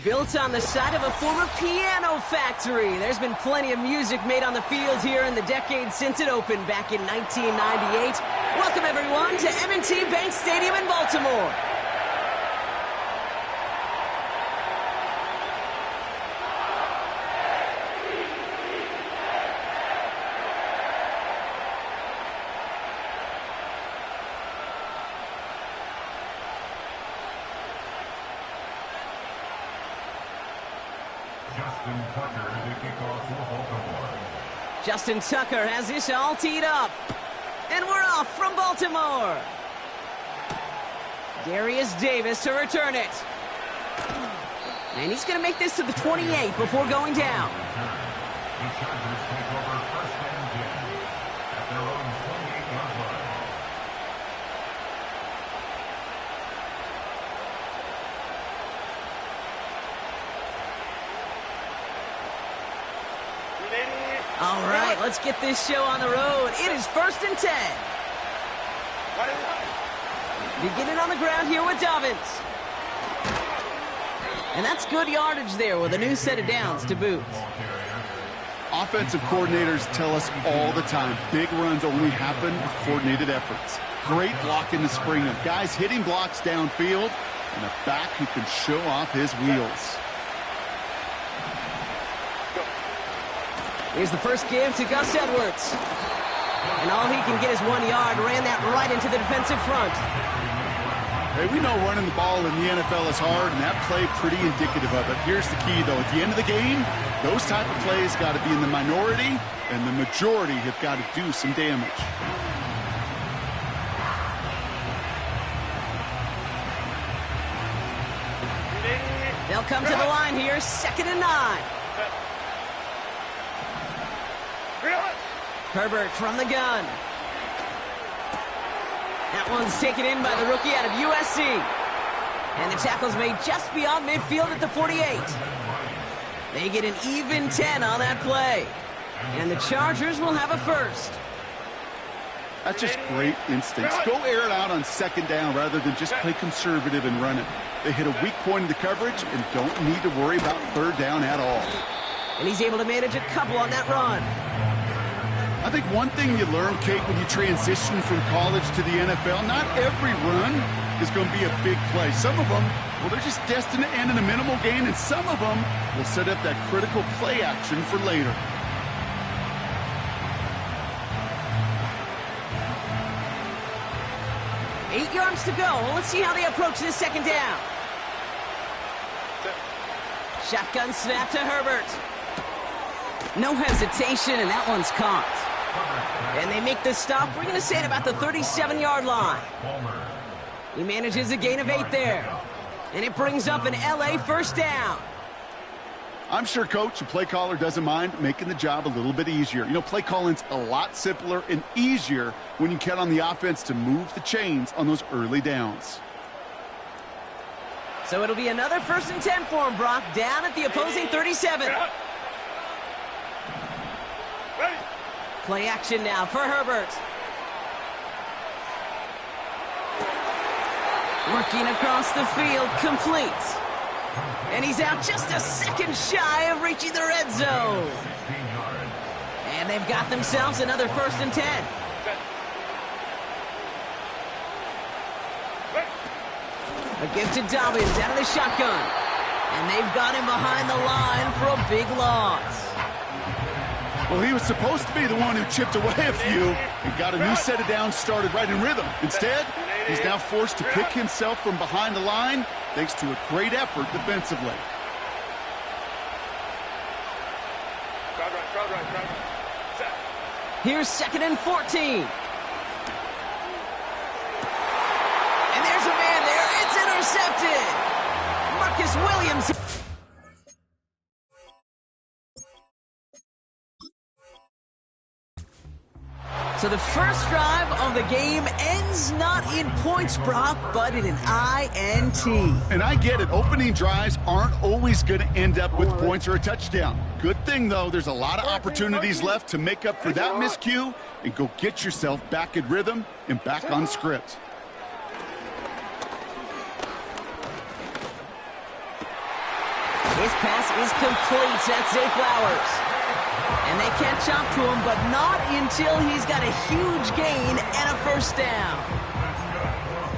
Built on the side of a former piano factory, there's been plenty of music made on the field here in the decade since it opened back in 1998. Welcome, everyone, to M&T Bank Stadium in Baltimore. Justin Tucker has this all teed up. And we're off from Baltimore. Darius Davis to return it. And he's going to make this to the 28 before going down. The Chargers take over first and 10 at their own 28-yard line. All right, let's get this show on the road. It is first and 10. Beginning on the ground here with Dobbins. And that's good yardage there with a new set of downs to boot. Offensive coordinators tell us all the time, big runs only happen with coordinated efforts. Great blocking to spring them. Guys hitting blocks downfield, and a back who can show off his wheels. Here's the first give to Gus Edwards. And all he can get is 1 yard. Ran that right into the defensive front. Hey, we know running the ball in the NFL is hard, and that play pretty indicative of it. Here's the key, though. At the end of the game, those type of plays got to be in the minority, and the majority have got to do some damage. They'll come to the line here, 2nd and 9. Herbert from the gun. That one's taken in by the rookie out of USC. And the tackle's made just beyond midfield at the 48. They get an even 10 on that play. And the Chargers will have a first. That's just great instincts. Go air it out on 2nd down rather than just play conservative and run it. They hit a weak point in the coverage and don't need to worry about 3rd down at all. And he's able to manage a couple on that run. I think one thing you learn, Kate, when you transition from college to the NFL, not every run is going to be a big play. Some of them, well, they're just destined to end in a minimal gain, and some of them will set up that critical play action for later. Eight yards to go. Let's see how they approach this 2nd down. Shotgun snap to Herbert. No hesitation, and that one's caught. And they make the stop. We're going to say at about the 37-yard line. He manages a gain of 8 there. And it brings up an LA first down. I'm sure, Coach, a play caller doesn't mind making the job a little bit easier. You know, play calling's a lot simpler and easier when you count on the offense to move the chains on those early downs. So it'll be another 1st and 10 for him, Brock, down at the opposing 37. Play action now for Herbert. Working across the field, complete. And he's out just a second shy of reaching the red zone. And they've got themselves another 1st and 10. A give to Dobbins out of the shotgun. And they've got him behind the line for a big loss. Well, he was supposed to be the one who chipped away a few and got a new set of downs started right in rhythm. Instead, he's now forced to pick himself from behind the line thanks to a great effort defensively. Here's 2nd and 14. And there's a man there. It's intercepted. Marcus Williams. So the first drive of the game ends not in points, Brock, but in an INT. And I get it. Opening drives aren't always going to end up with points or a touchdown. Good thing, though, there's a lot of opportunities left to make up for that miscue and go get yourself back in rhythm and back on script. His pass is complete. That's Zay Flowers. And they catch up to him, but not until he's got a huge gain and a first down.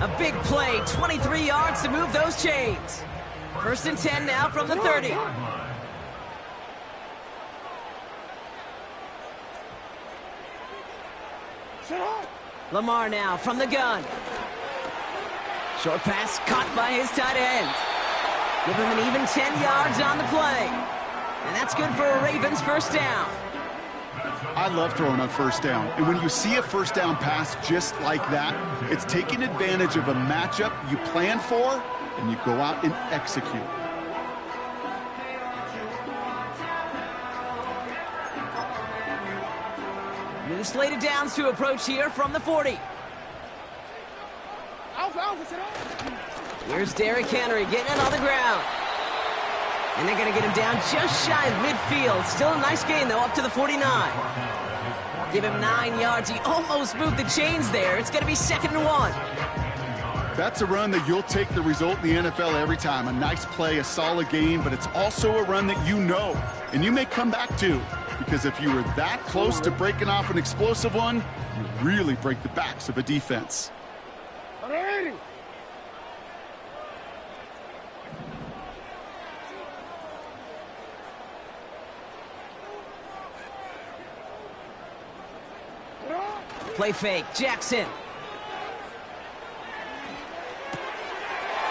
A big play, 23 yards to move those chains. 1st and 10 now from the 30. Lamar now from the gun. Short pass caught by his tight end. Give him an even 10 yards on the play. And that's good for a Ravens first down. I love throwing on first down. And when you see a first down pass just like that, it's taking advantage of a matchup you plan for, and you go out and execute. New slate of downs to approach here from the 40. Here's Derrick Henry getting it on the ground. And they're going to get him down just shy of midfield. Still a nice gain, though, up to the 49. Give him 9 yards. He almost moved the chains there. It's going to be 2nd and 1. That's a run that you'll take the result in the NFL every time. A nice play, a solid game, but it's also a run that you know, and you may come back to. Because if you were that close to breaking off an explosive one, you really break the backs of a defense. Play fake, Jackson.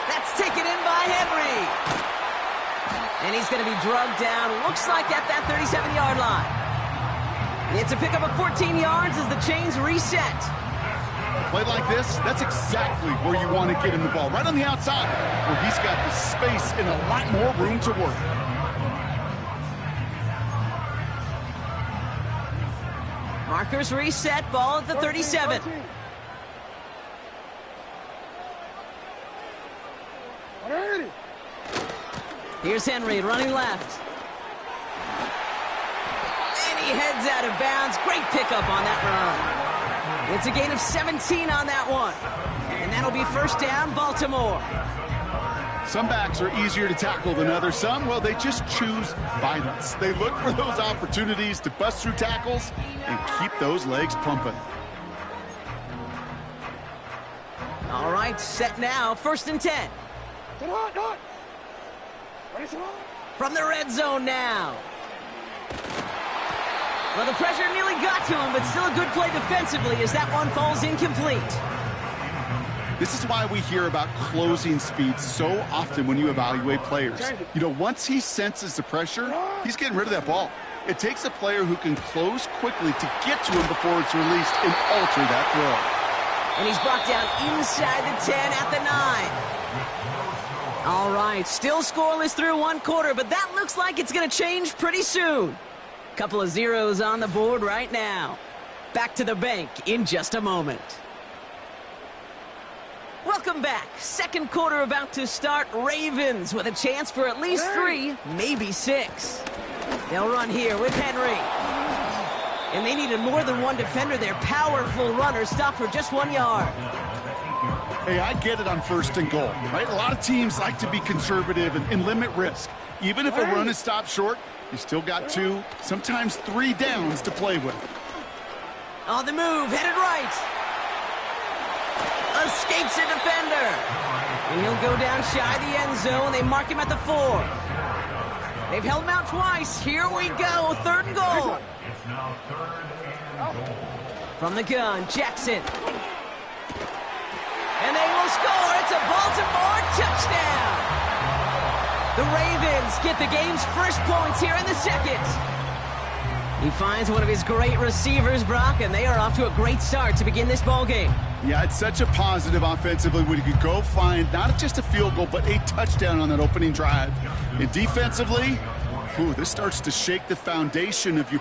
That's taken in by Henry. And he's going to be drugged down, looks like at that 37-yard line. It's a pickup of 14 yards as the chains reset. Play like this, that's exactly where you want to get him the ball. Right on the outside, where he's got the space and a lot more room to work. Markers reset, ball at the 37. Here's Henry running left. And he heads out of bounds. Great pickup on that run. It's a gain of 17 on that one. And that'll be first down, Baltimore. Some backs are easier to tackle than others. Some, well, they just choose violence. They look for those opportunities to bust through tackles and keep those legs pumping. All right, set now, 1st and 10. From the red zone now. Well, the pressure nearly got to him, but still a good play defensively as that one falls incomplete. This is why we hear about closing speed so often when you evaluate players. You know, once he senses the pressure, he's getting rid of that ball. It takes a player who can close quickly to get to him before it's released and alter that throw. And he's brought down inside the 10 at the 9. All right, still scoreless through 1 quarter, but that looks like it's going to change pretty soon. Couple of zeros on the board right now. Back to the bank in just a moment. Welcome back. 2nd quarter about to start. Ravens with a chance for at least 3, maybe 6. They'll run here with Henry. And they needed more than one defender. Their powerful runner stopped for just 1 yard. Hey, I get it on 1st and goal, right? A lot of teams like to be conservative and limit risk. Even if a run is stopped short, you still got 2, sometimes 3 downs to play with. On the move, headed right. Escapes a defender. And he'll go down shy the end zone. They mark him at the 4. They've held him out twice. Here we go. 3rd and goal. It's now 3rd and goal. From the gun, Jackson. And they will score. It's a Baltimore touchdown. The Ravens get the game's first points here in the 2nd. He finds one of his great receivers, Brock, and they are off to a great start to begin this ball game. Yeah, it's such a positive offensively when you could go find not just a field goal, but a touchdown on that opening drive. And defensively, this starts to shake the foundation of your